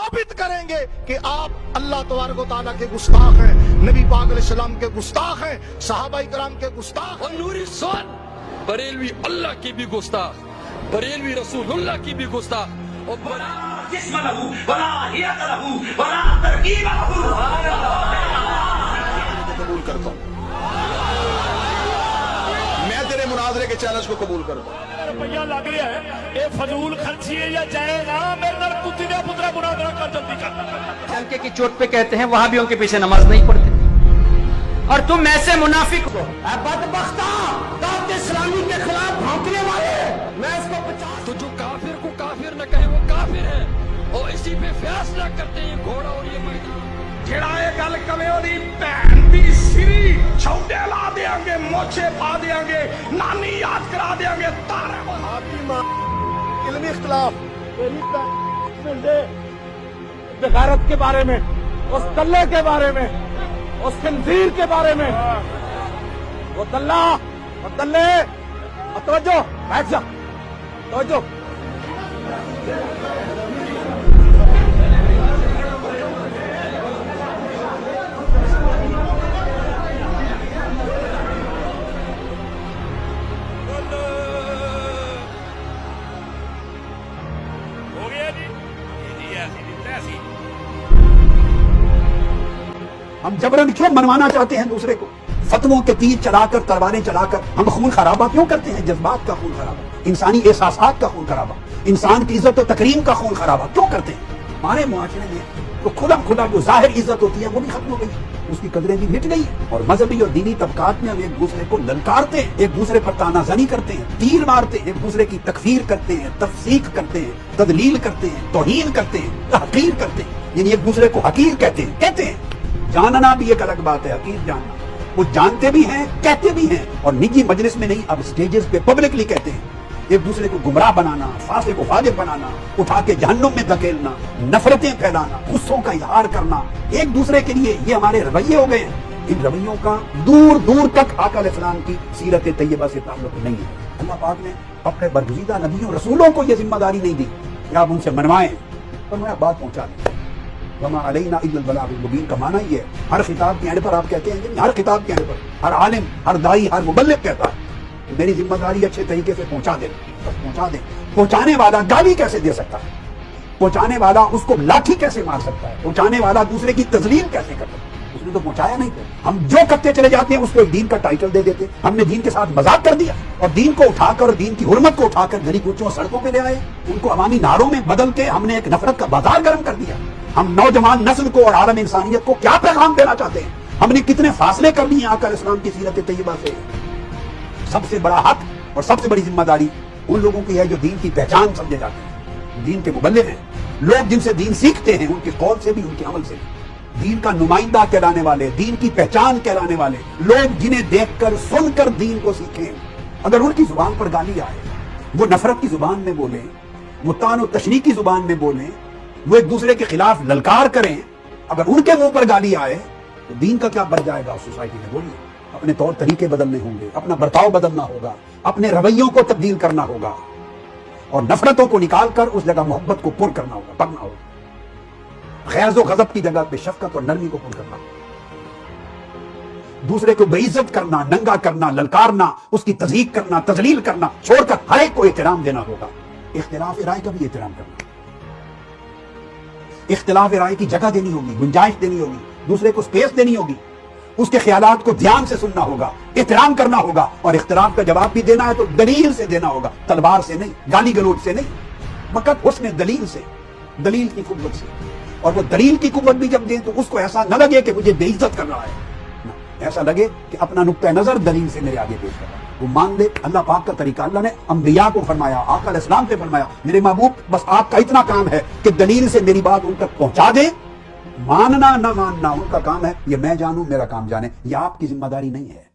साबित करेंगे कि आप अल्लाह तबारक व तआला के गुस्ताख हैं, नबी पाक अलैहिस्सलाम के गुस्ताख हैं, सहाबाए किराम के गुस्ताख। और नूरी सोन बरेलवी अल्लाह की भी गुस्ताख, बरेलवी रसूलुल्लाह की भी गुस्ताख। और कबूल करता हूं, मैं तेरे मुनाजरे के चैलेंज को कबूल करता हूं। रुपया लग रहा है ये फजूल खर्ची है या जाए ना, मेरे नाल कुत्ती दे पुत्रा मुनाजरा कर जल्दी कर। हल्के की चोट पे कहते हैं वहां भी उनके पीछे नमाज नहीं पढ़ते, और तुम ऐसे मुनाफिक हो बदबख्ता दावत इस्लामी के खिलाफ भौंकने वाले, मैं इसको 50 तो जो काफिर को काफिर न कहे वो काफिर है, और इसी पे फैसला करते हैं घोड़ा और ये मैदान। ਜਿਹੜਾ ਇਹ ਗੱਲ ਕਵੇ ਉਹਦੀ ਭੈਣ ਦੀ ਸਿਰੀ ਛੌਡੇ ਲਾ ਦੇਾਂਗੇ, ਮੋਛੇ ਪਾ ਦੇਾਂਗੇ, ਨਾਨੀ ਯਾਦ ਕਰਾ ਦੇਾਂਗੇ ਤਾਰੇ आपकी मां इल्मी इख्तिलाफ गैरत के बारे में, उस दल्ले के बारे में, उस खंजीर के बारे में, वो दल्ला और दल्ले, तवज्जो बैठ जा, तवज्जो। हम जबरन क्यों मनवाना चाहते हैं दूसरे को? फतवों के तीर चलाकर, तलवारें चलाकर हम खून खराबा क्यों करते हैं? जज्बात का खून खराबा, इंसानी एहसासात का खून खराबा, इंसान की इज्जत और तकरीम का खून खराबा क्यों करते हैं? हमारे मुआशरे में तो खुदा जो जाहिर इज्जत होती है वो भी खत्म हो गई, उसकी कदरें भी मिट गई। और मजहबी और दीनी तबकात में हम एक दूसरे को ललकारते हैं, एक दूसरे पर तानाजनी करते हैं, तीर मारते हैं, एक दूसरे की तकफीर करते हैं, तफसीक करते हैं, तदलील करते हैं, तौहीन करते हैं, तहकीर करते हैं, यानी एक दूसरे को हकीर कहते हैं। जानना भी एक अलग बात है, हकीर जानना। वो जानते भी हैं, कहते भी हैं, और निजी मजलिस में नहीं, अब स्टेजेस पे पब्लिकली कहते हैं। एक दूसरे को गुमराह बनाना, फासिक को फाजिर बनाना, उठा के जहन्नुम में धकेलना, नफरतें फैलाना, गुस्सों का इजहार करना एक दूसरे के लिए, ये हमारे रवैये हो गए हैं। इन रवैयों का दूर दूर तक आका अलैहिस्सलाम की सीरत तैयबा से ताल्लुक नहीं है। अल्लाह पाक ने अपने बरगुज़ीदा नबियों रसूलों को ये जिम्मेदारी नहीं दी कि आप उनसे मनवाएं, और मैं बात पहुंचा दें। वमा अलैना इल्लल बलागुल मुबीन का माना ही है, हर खिताब के आने पर आप कहते हैं, हर खिताब के आने पर हर आलिम, हर दाई, हर मुबल्लिग कहता है कि मेरी जिम्मेदारी अच्छे तरीके से पहुंचा दे, बस पहुंचा दे। पहुंचाने वाला गाली कैसे दे सकता है? पहुंचाने वाला उसको लाठी कैसे मार सकता है? पहुंचाने वाला दूसरे की तजलील कैसे कर सकता है? उसने तो पहुंचाया नहीं। हम जो करते चले जाते हैं उसको एक दीन का टाइटल दे देते। हमने दीन के साथ मजाक कर दिया, और दीन को उठाकर और दीन की हुर्मत को उठाकर गली कूचों सड़कों पे ले आए, उनको अवामी नारों में बदल के हमने एक नफरत का बाजार गर्म कर दिया। हम नौजवान नस्ल को और आलम इंसानियत को क्या पैगाम देना चाहते हैं? हमने कितने फासले कर लिए आका अलैहिस्सलाम की सीरत तैयबा से? सबसे बड़ा हक और सबसे बड़ी जिम्मेदारी उन लोगों की है जो दीन की पहचान समझे जाते हैं, दीन के मुबल्लिग हैं, लोग जिनसे दीन सीखते हैं, उनके कौल से भी, उनके अमल से भी। दीन का नुमाइंदा कहलाने वाले, दीन की पहचान कहलाने वाले लोग जिन्हें देखकर सुनकर दीन को सीखें। अगर उनकी जुबान पर गाली आए, वो नफरत की जुबान में बोले, वो तान और तशरीह की जुबान में बोले, वो एक दूसरे के खिलाफ ललकार करें, अगर उनके मुंह पर गाली आए तो दीन का क्या बच जाएगा उस सोसाइटी में? बोलिए। अपने तौर तरीके बदलने होंगे, अपना बर्ताव बदलना होगा, अपने रवैयों को तब्दील करना होगा, और नफरतों को निकाल कर उस जगह मोहब्बत को पुर करना होगा, पढ़ना होगा। खैज़ व गज़ब की जगह पे शफकत और नरमी को पुर करना, दूसरे को बेइज्जत करना, नंगा करना, ललकारना, उसकी तज़हीक करना, तजलील करना छोड़कर हर एक को एहतराम देना होगा। इख्तिलाफ राय का भी एहतराम करना, इख्तिलाफ राय की जगह देनी होगी, गुंजाइश देनी होगी, दूसरे को स्पेस देनी होगी, उसके ख्यालात को ध्यान से सुनना होगा, एहतराम करना होगा, और इख्तिलाफ का जवाब भी देना है तो दलील से देना होगा, तलवार से नहीं, गाली गलौज से नहीं, मगर उसने दलील से, दलील की कुव्वत से। और वो दलील की कुव्वत भी जब दें तो उसको ऐसा न लगे कि मुझे बेइज्जत कर रहा है, ऐसा लगे कि अपना नुक्ता नजर दलील से मेरे आगे पेश कर रहा है। वो मान ले अल्लाह पाक का तरीका। अल्लाह ने अंबिया को फरमाया, आका अलैहिस्सलाम से फरमाया, मेरे महबूब बस आपका इतना काम है कि दलील से मेरी बात उन तक पहुंचा दे, मानना न मानना उनका काम है, ये मैं जानूं मेरा काम जाने, ये आपकी जिम्मेदारी नहीं है।